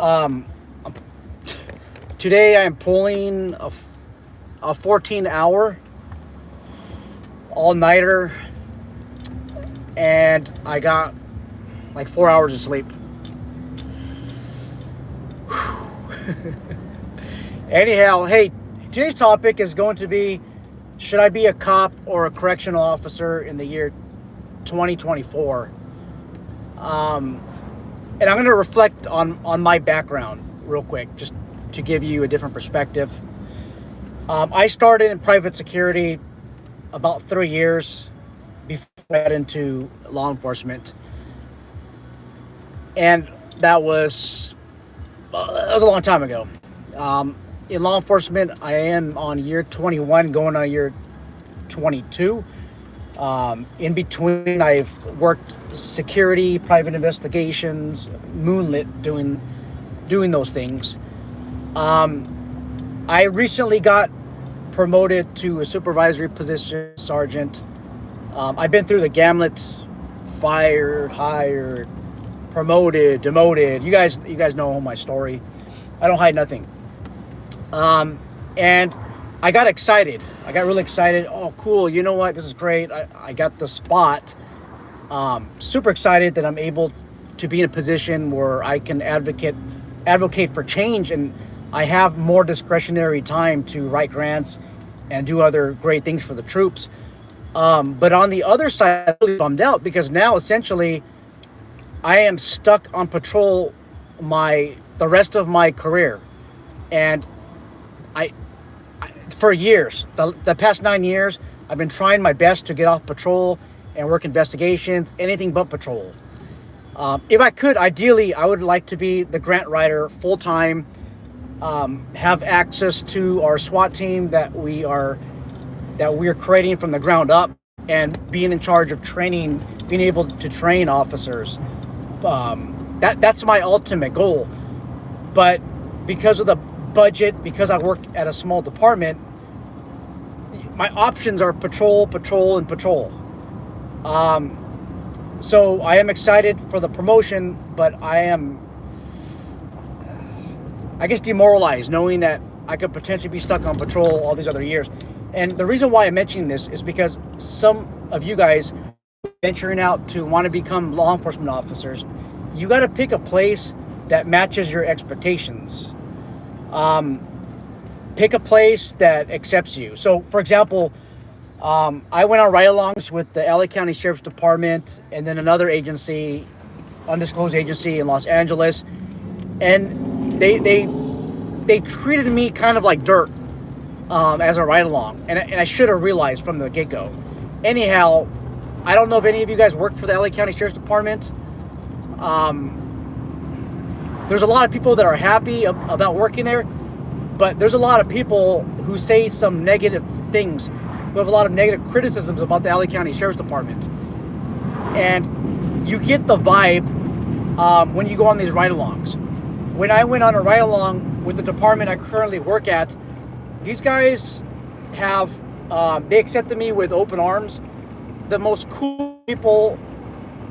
Um, Today I'm pulling a 14-hour all-nighter, and I got like 4 hours of sleep. Anyhow, hey, today's topic is going to be, should I be a cop or a correctional officer in the year 2024? And I'm going to reflect on my background real quick, just to give you a different perspective. I started in private security about 3 years before I got into law enforcement. And that was a long time ago. In law enforcement, I am on year 21, going on year 22. In between, I've worked security, private investigations, moonlit, doing those things. I recently got promoted to a supervisory position, sergeant. I've been through the gamut: fired, hired, promoted, demoted. You guys know my story. I don't hide nothing. And I got excited. I got really excited. Oh, cool. You know what? This is great. I got the spot. Super excited that I'm able to be in a position where I can advocate for change, and I have more discretionary time to write grants and do other great things for the troops. But on the other side, I'm really bummed out because now essentially I am stuck on patrol the rest of my career. And for years, the past 9 years, I've been trying my best to get off patrol and work investigations, anything but patrol. If I could, ideally, I would like to be the grant writer full-time, have access to our SWAT team that we're creating from the ground up, and being in charge of training, being able to train officers. That's my ultimate goal. But because of the budget, because I work at a small department, my options are patrol, and patrol. So I am excited for the promotion, but I am, I guess, demoralized knowing that I could potentially be stuck on patrol all these other years. And the reason why I'm mentioning this is because some of you guys venturing out to want to become law enforcement officers, you got to pick a place that matches your expectations. Pick a place that accepts you. So, for example, I went on ride-alongs with the LA County Sheriff's Department and then another agency, undisclosed agency in Los Angeles, and they treated me kind of like dirt as a ride-along, and I should have realized from the get-go. Anyhow, I don't know if any of you guys work for the LA County Sheriff's Department. There's a lot of people that are happy about working there, but there's a lot of people who say some negative things, who have a lot of negative criticisms about the LA County Sheriff's Department. And you get the vibe when you go on these ride-alongs. When I went on a ride-along with the department I currently work at, these guys they accepted me with open arms. The most cool people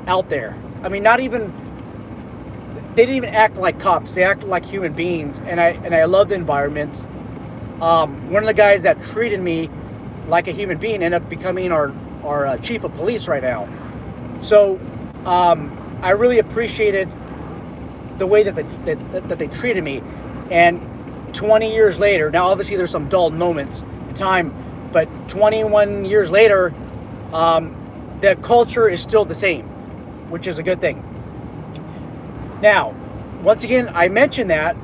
out there. I mean, they didn't even act like cops. They acted like human beings, and I love the environment. One of the guys that treated me like a human being ended up becoming our chief of police right now. So I really appreciated the way that they treated me. And 20 years later, now obviously there's some dull moments in time, but 21 years later, the culture is still the same, which is a good thing. Now, once again, I mention that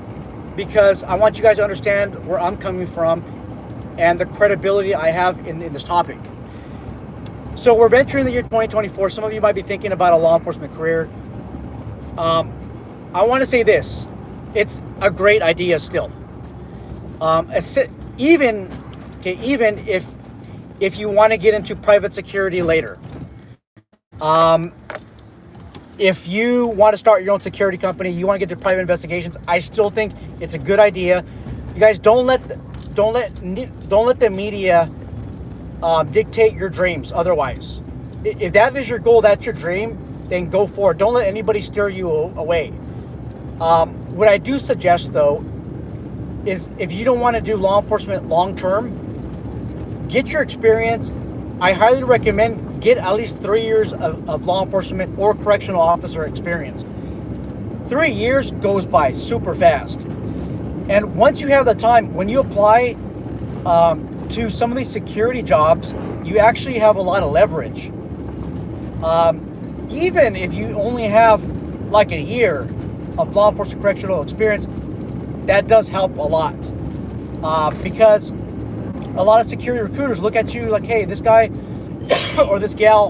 because I want you guys to understand where I'm coming from and the credibility I have in this topic. So we're venturing the year 2024. Some of you might be thinking about a law enforcement career. I want to say this. It's a great idea still. Even if you want to get into private security later. If you want to start your own security company, you want to get into private investigations, I still think it's a good idea. You guys, don't let the media dictate your dreams. Otherwise, if that is your goal, that's your dream, then go for it. Don't let anybody steer you away. What I do suggest, though, is if you don't want to do law enforcement long term, get your experience. I highly recommend get at least 3 years of law enforcement or correctional officer experience. 3 years goes by super fast. And once you have the time, when you apply to some of these security jobs, you actually have a lot of leverage. Even if you only have like a year of law enforcement correctional experience, that does help a lot. Because a lot of security recruiters look at you like, hey, this guy or this gal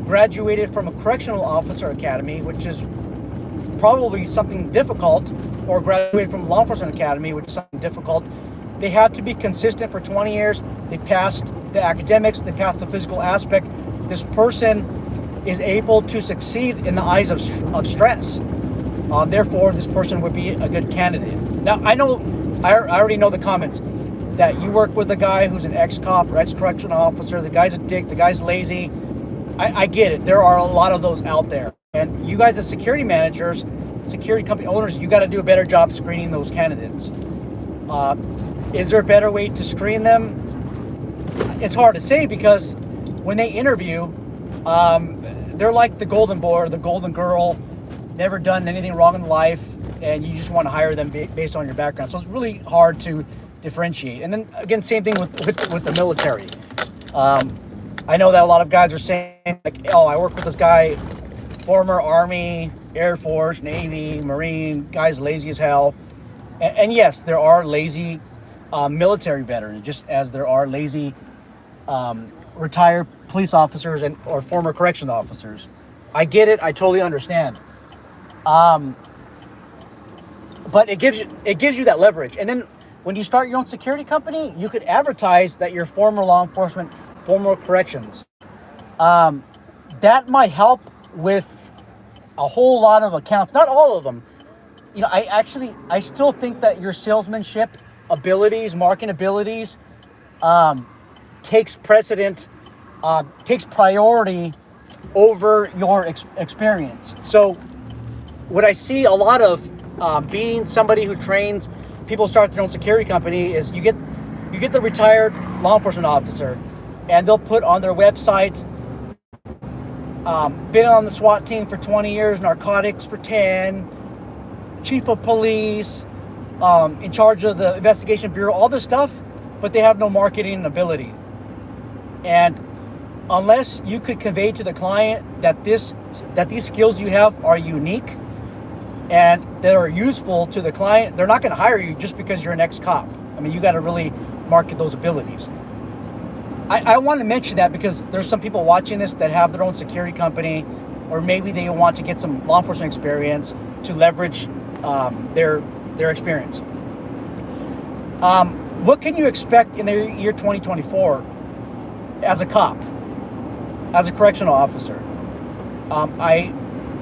graduated from a correctional officer academy, which is probably something difficult, or graduated from law enforcement academy, which is something difficult. They have to be consistent for 20 years. They passed the academics, they passed the physical aspect. This person is able to succeed in the eyes of stress. Therefore, this person would be a good candidate. Now, I already know the comments that you work with a guy who's an ex-cop or ex-correctional officer. The guy's a dick, the guy's lazy. I get it. There are a lot of those out there. And you guys as security managers, security company owners, you got to do a better job screening those candidates. Is there a better way to screen them? It's hard to say, because when they interview, they're like the golden boy or the golden girl, never done anything wrong in life, and you just want to hire them based on your background. So it's really hard to differentiate. And then again, same thing with the military. I know that a lot of guys are saying, like, oh, I work with this guy, former Army, Air Force, Navy, Marine, guy's lazy as hell. And yes, there are lazy military veterans, just as there are lazy retired police officers or former correctional officers. I get it. I totally understand. But it gives you that leverage. And then when you start your own security company, you could advertise that you're former law enforcement, former corrections. That might help with a whole lot of accounts, not all of them. You know, I still think that your salesmanship abilities, marketing abilities, takes priority over your experience. So what I see a lot of being somebody who trains people start their own security company is you get the retired law enforcement officer, and they'll put on their website, been on the SWAT team for 20 years, narcotics for 10, chief of police, in charge of the investigation bureau, all this stuff, but they have no marketing ability. And unless you could convey to the client that these skills you have are unique and that are useful to the client, they're not going to hire you just because you're an ex-cop. I mean, you got to really market those abilities. I want to mention that because there's some people watching this that have their own security company, or maybe they want to get some law enforcement experience to leverage their experience. What can you expect in the year 2024 as a cop, as a correctional officer? I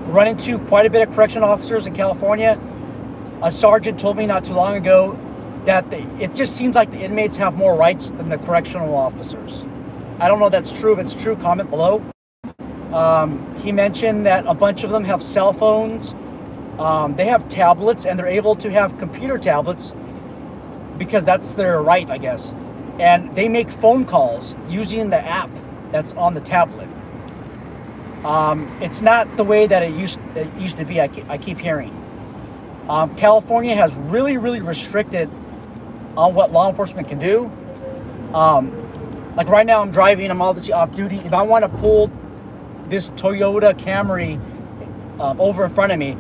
run into quite a bit of correctional officers in California. A sergeant told me not too long ago that it just seems like the inmates have more rights than the correctional officers. I don't know if that's true. If it's true, comment below. He mentioned that a bunch of them have cell phones. They have tablets, and they're able to have computer tablets because that's their right, I guess. And they make phone calls using the app that's on the tablet. It's not the way that it used to be. I keep hearing. California has really, really restricted on what law enforcement can do. Like right now, I'm driving. I'm obviously off duty. If I want to pull this Toyota Camry over in front of me,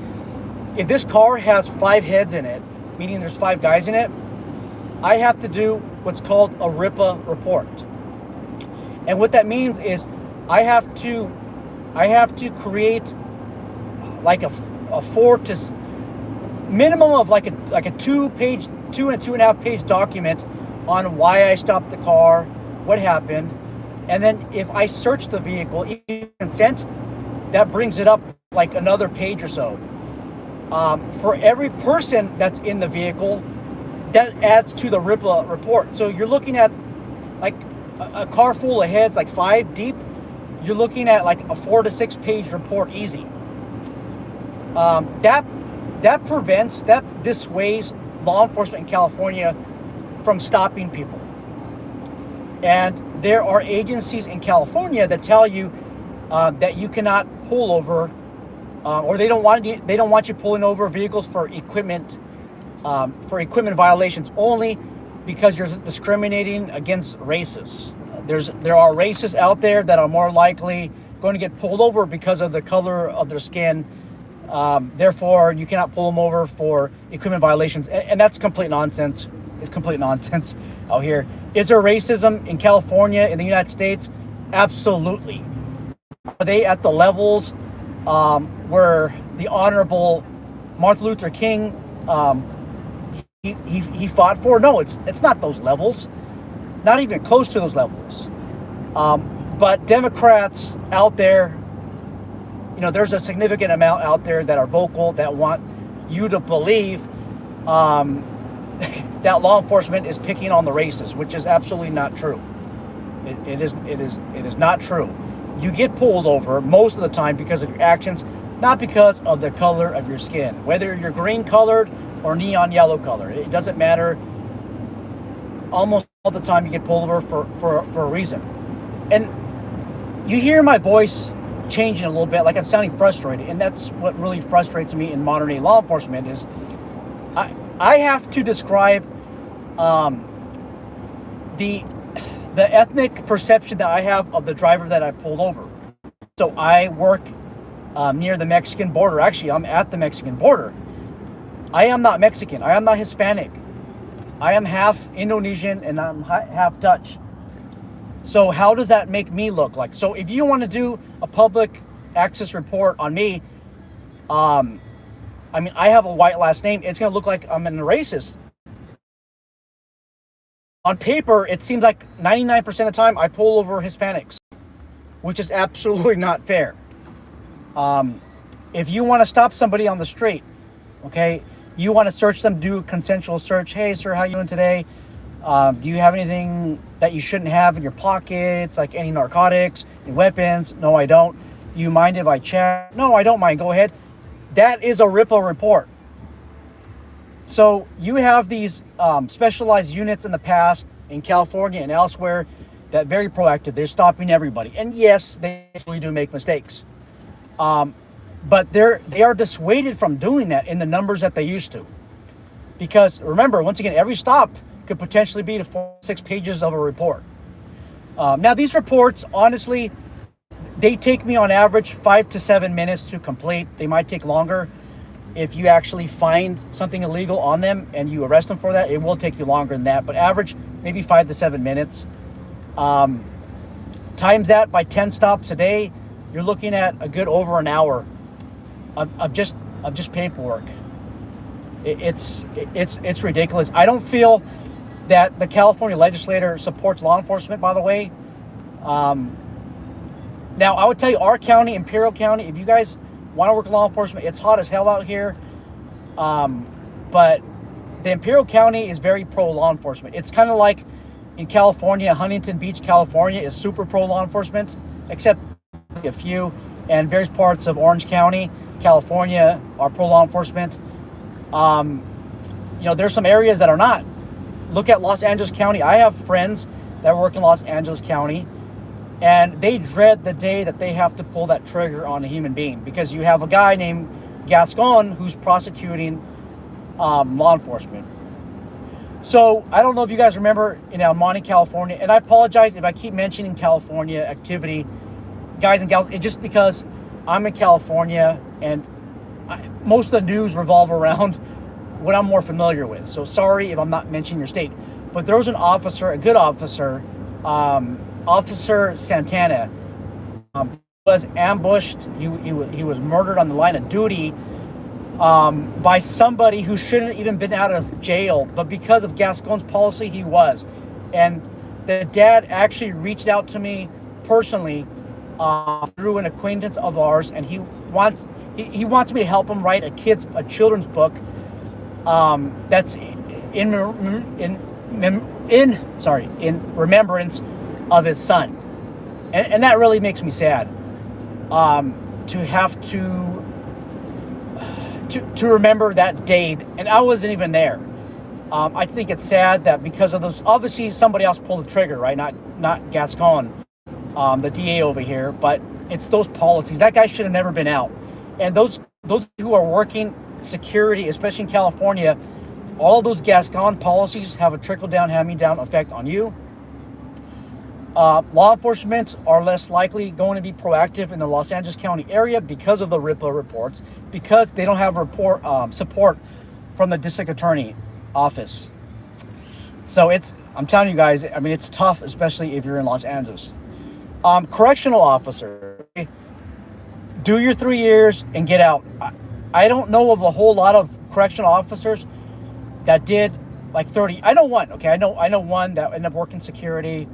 if this car has 5 heads in it, meaning there's 5 guys in it, I have to do what's called a Ripa Report. And what that means is I have to create like a 4 to minimum of like a 2-page, 2 and 2.5 page document on why I stopped the car, what happened, and then if I search the vehicle, even consent, that brings it up like another page or so. For every person that's in the vehicle, that adds to the Ripa report. So you're looking at like a car full of heads, like 5 deep. You're looking at like a 4 to 6 page report easy. That that dissuades law enforcement in California from stopping people. And there are agencies in California that tell you that you cannot pull over, or they don't want you pulling over vehicles for equipment violations, only because you're discriminating against races. There are races out there that are more likely going to get pulled over because of the color of their skin. Therefore, you cannot pull them over for equipment violations, and that's complete nonsense. It's complete nonsense out here. Is there racism in California, in the United States? Absolutely. Are they at the levels where the Honorable Martin Luther King he fought for? No, it's not those levels. Not even close to those levels. But Democrats out there, there's a significant amount out there that are vocal, that want you to believe that law enforcement is picking on the races, which is absolutely not true. It is not true. You get pulled over most of the time because of your actions, not because of the color of your skin. Whether you're green colored or neon yellow colored, it doesn't matter. Almost all the time you get pulled over for a reason. And you hear my voice changing a little bit, like I'm sounding frustrated, and that's what really frustrates me in modern day law enforcement is I have to describe the ethnic perception that I have of the driver that I pulled over. So I work near the Mexican border. Actually, I'm at the Mexican border. I am not Mexican. I am not Hispanic. I am half Indonesian and I'm half Dutch. So how does that make me look like? So if you want to do a public access report on me, I have a white last name. It's going to look like I'm a racist. On paper, it seems like 99% of the time I pull over Hispanics, which is absolutely not fair. If you want to stop somebody on the street, okay, you want to search them, do a consensual search. Hey, sir, how you doing today? Do you have anything that you shouldn't have in your pockets, like any narcotics, any weapons? No, I don't. You mind if I check? No, I don't mind. Go ahead. That is a Ripa Report. So you have these specialized units in the past in California and elsewhere that are very proactive. They're stopping everybody. And yes, they actually do make mistakes. But they are dissuaded from doing that in the numbers that they used to. Because remember, once again, every stop could potentially be to 4-6 pages of a report. Now, these reports, honestly, they take me on average 5 to 7 minutes to complete. They might take longer. If you actually find something illegal on them and you arrest them for that, it will take you longer than that. But average, maybe 5 to 7 minutes. Times that by 10 stops a day, you're looking at a good over an hour of just paperwork. It's ridiculous. I don't feel that the California legislature supports law enforcement, by the way. Now, I would tell you, our county, Imperial County, if you guys want to work in law enforcement, it's hot as hell out here. But the Imperial County is very pro law enforcement. It's kind of like in California, Huntington Beach, California is super pro law enforcement, except a few, and various parts of Orange County, California are pro law enforcement. There's some areas that are not. Look at Los Angeles County. I have friends that work in Los Angeles County, and they dread the day that they have to pull that trigger on a human being, because you have a guy named Gascon who's prosecuting law enforcement. So I don't know if you guys remember in El Monte, California, and I apologize if I keep mentioning California activity, guys and gals. It's just because I'm in California and most of the news revolve around what I'm more familiar with. So sorry if I'm not mentioning your state. But there was an officer, a good officer, Officer Santana, was ambushed. He was murdered on the line of duty by somebody who shouldn't even been out of jail, but because of Gascon's policy, he was. And the dad actually reached out to me personally through an acquaintance of ours, and he wants me to help him write a children's book that's in remembrance of his son, and that really makes me sad to have to to remember that day, and I wasn't even there. I think it's sad that because of those, obviously somebody else pulled the trigger, right? Not Gascon, the DA over here, but it's those policies. That guy should have never been out. And those who are working security, especially in California, all those Gascon policies have a trickle-down, hand-me-down effect on you. Law enforcement are less likely going to be proactive in the Los Angeles County area because of the Ripa reports, because they don't have support from the district attorney office. So I'm telling you guys, I mean, it's tough, especially if you're in Los Angeles. Correctional officer, do your 3 years and get out. I don't know of a whole lot of correctional officers that did like 30. I know one. Okay, I know one that ended up working security.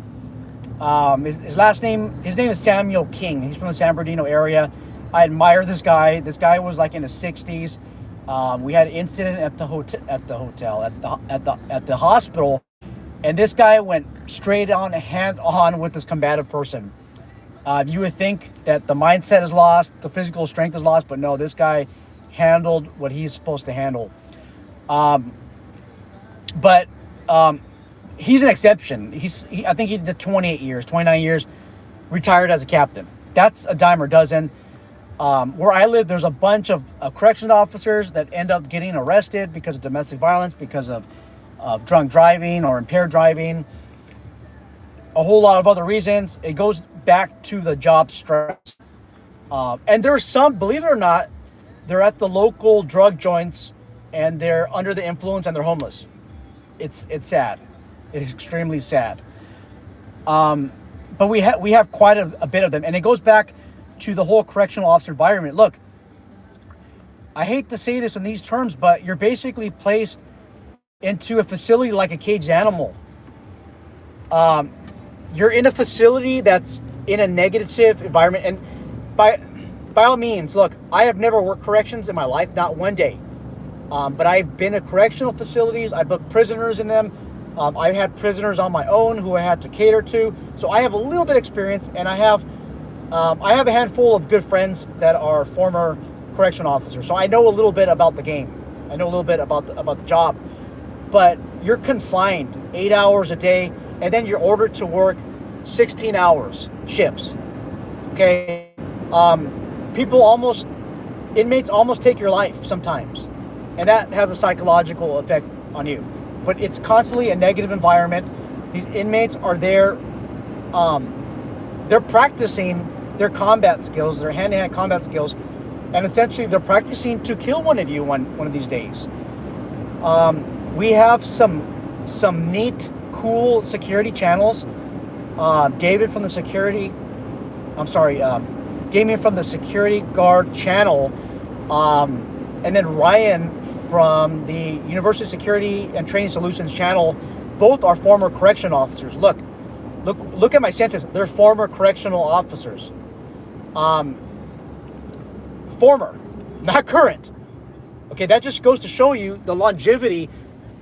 His name is Samuel King. He's from the San Bernardino area. I admire this guy. This guy was like in his 60s. We had an incident at the hospital, and this guy went straight on, hands on with this combative person. You would think that the mindset is lost, the physical strength is lost, but no, this guy handled what he's supposed to handle. But he's an exception. I think he did 28 years, 29 years, retired as a captain. That's a dime a dozen. Where I live, there's a bunch of correctional officers that end up getting arrested because of domestic violence, because of drunk driving or impaired driving, a whole lot of other reasons. It goes back to the job stress. And there's some, believe it or not, they're at the local drug joints and they're under the influence and they're homeless. It's sad. It is extremely sad. But we have quite a bit of them, and it goes back to the whole correctional officer environment. Look, I hate to say this in these terms, but you're basically placed into a facility like a caged animal. You're in a facility that's in a negative environment, and by all means, look, I have never worked corrections in my life, not one day. But I've been at correctional facilities. I booked prisoners in them. I had prisoners on my own who I had to cater to. So I have a little bit of experience, and I have a handful of good friends that are former correctional officers. So I know a little bit about the game. I know a little bit about the job. But you're confined 8 hours a day, and then you're ordered to work 16 hours shifts. Okay? Inmates almost take your life sometimes. And that has a psychological effect on you. But it's constantly a negative environment. These inmates are there. They're practicing their combat skills, their hand-to-hand combat skills, and essentially they're practicing to kill one of you one of these days. We have some neat, cool security channels. Damien from the security guard channel, and then Ryan from the University Security and Training Solutions channel. Both are former correctional officers. Look at my sentence. They're former correctional officers. Former, not current. Okay, that just goes to show you the longevity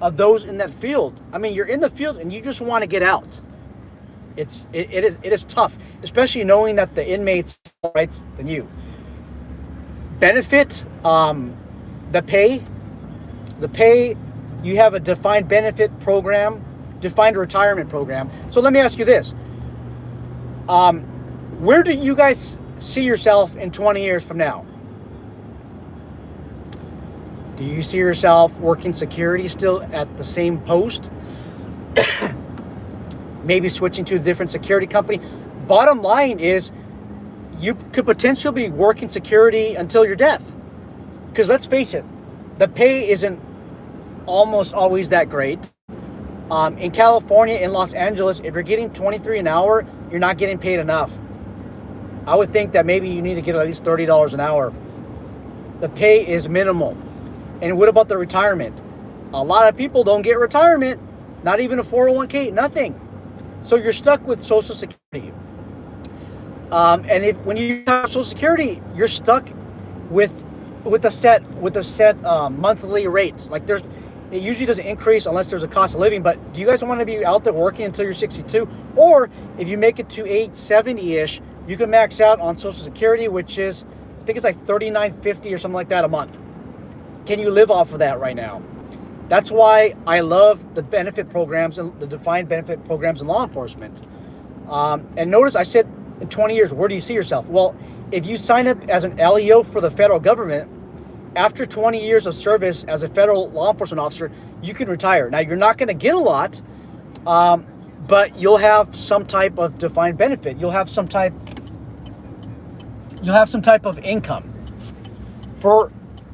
of those in that field. I mean, you're in the field and you just want to get out. It is tough, especially knowing that the inmates have more rights than you. Benefit, the pay, you have a defined benefit program, defined retirement program. So let me ask you this. Where do you guys see yourself in 20 years from now? Do you see yourself working security still at the same post? Maybe switching to a different security company? Bottom line is, you could potentially be working security until your death. Because let's face it, the pay isn't almost always that great. In California, in Los Angeles, if you're getting $23 an hour, you're not getting paid enough. I would think that maybe you need to get at least $30 an hour. The pay is minimal. And what about the retirement? A lot of people don't get retirement, not even a 401k, nothing. So you're stuck with Social Security. And when you have Social Security, you're stuck with a set monthly rate. Like it usually doesn't increase unless there's a cost of living. But do you guys want to be out there working until you're 62? Or if you make it to age 70-ish, you can max out on Social Security, which is, I think it's like $39.50 or something like that a month. can you live off of that right now? That's why I love the benefit programs and the defined benefit programs in law enforcement. And notice I said in 20 years, where do you see yourself? Well, if you sign up as an LEO for the federal government, after 20 years of service as a federal law enforcement officer, you can retire. Now, you're not going to get a lot, but you'll have some type of defined benefit. You'll have some type of income for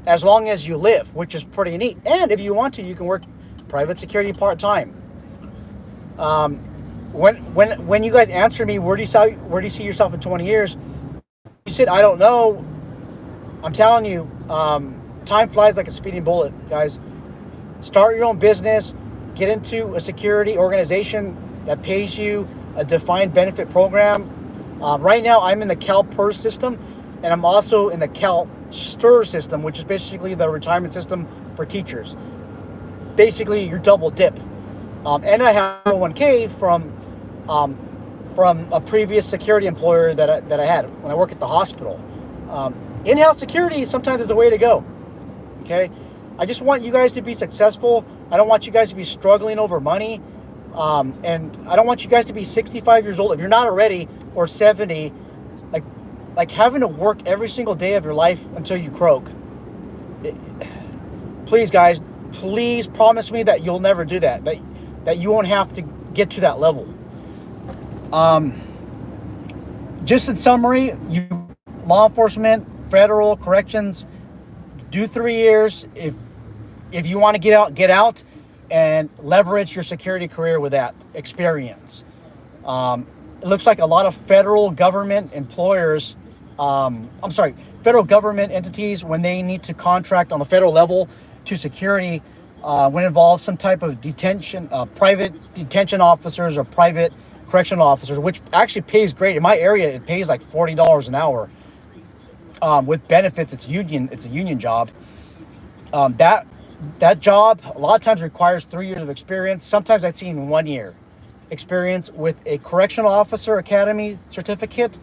as long as you live, which is pretty neat. And if you want to, you can work private security part-time. When you guys answer me, where do you see yourself in 20 years? You said, I don't know. I'm telling you, time flies like a speeding bullet, guys. Start your own business, get into a security organization that pays you a defined benefit program. Right now, I'm in the CalPERS system, and I'm also in the CalSTR system, which is basically the retirement system for teachers. Basically, you're double dip. And I have a 1K from a previous security employer that I had when I worked at the hospital. In-house security sometimes is the way to go. Okay, I just want you guys to be successful. I don't want you guys to be struggling over money, and I don't want you guys to be 65 years old if you're not already, or 70, like having to work every single day of your life until you croak. Please, guys, please promise me that you'll never do that. That you won't have to get to that level. Just in summary, you law enforcement, federal, corrections, do 3 years. If you want to get out and leverage your security career with that experience. It looks like a lot of federal government employers, federal government entities, when they need to contract on the federal level to security, when it involves some type of detention, private detention officers or private correctional officers, which actually pays great. In my area, it pays like $40 an hour. With benefits, it's a union job. That job a lot of times requires 3 years of experience. Sometimes I've seen 1 year experience with a correctional officer academy certificate,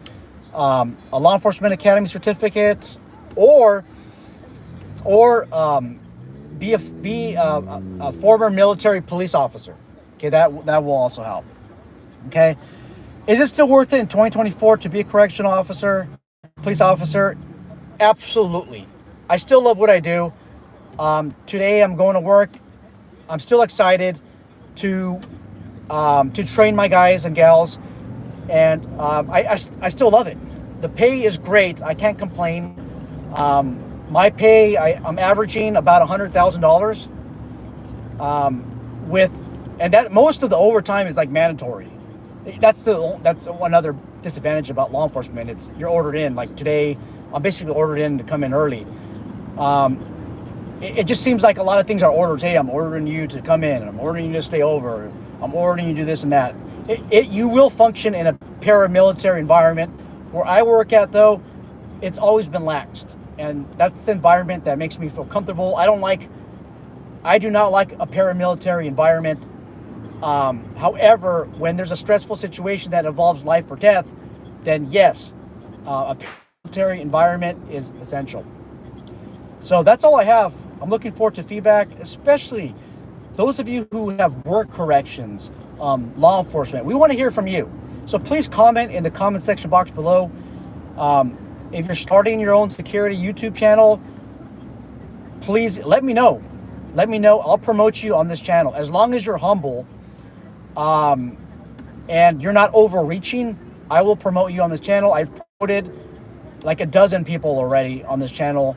a law enforcement academy certificate, or be a former military police officer. Okay, that will also help. Okay, is it still worth it in 2024 to be a correctional officer, police officer? Absolutely. I still love what I do. Today I'm going to work. I'm still excited to train my guys and gals, and I still love it. The pay is great. I can't complain. My pay, I'm averaging about $100,000. And that most of the overtime is like mandatory. That's another disadvantage about law enforcement. It's you're ordered in. Like today, I'm basically ordered in to come in early. It just seems like a lot of things are orders. Hey, I'm ordering you to come in, and I'm ordering you to stay over. I'm ordering you to do this and that. You will function in a paramilitary environment. Where I work at, though, it's always been laxed, and that's the environment that makes me feel comfortable. I do not like a paramilitary environment. However, when there's a stressful situation that involves life or death, then yes, a paramilitary environment is essential. So that's all I have. I'm looking forward to feedback, especially those of you who have worked corrections, law enforcement. We want to hear from you. So please comment in the comment section box below. If you're starting your own security YouTube channel, please let me know. Let me know. I'll promote you on this channel. As long as you're humble, and you're not overreaching, I will promote you on this channel. I've promoted like a dozen people already on this channel.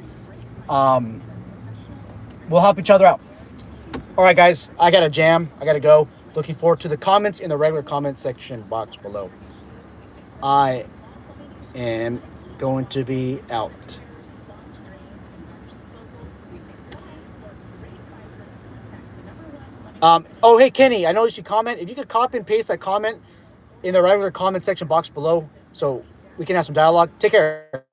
We'll help each other out. All right, guys, I got a jam. I got to go. Looking forward to the comments in the regular comment section box below. I am going to be out. Oh, hey, Kenny, I noticed you comment. If you could copy and paste that comment in the regular comment section box below so we can have some dialogue. Take care.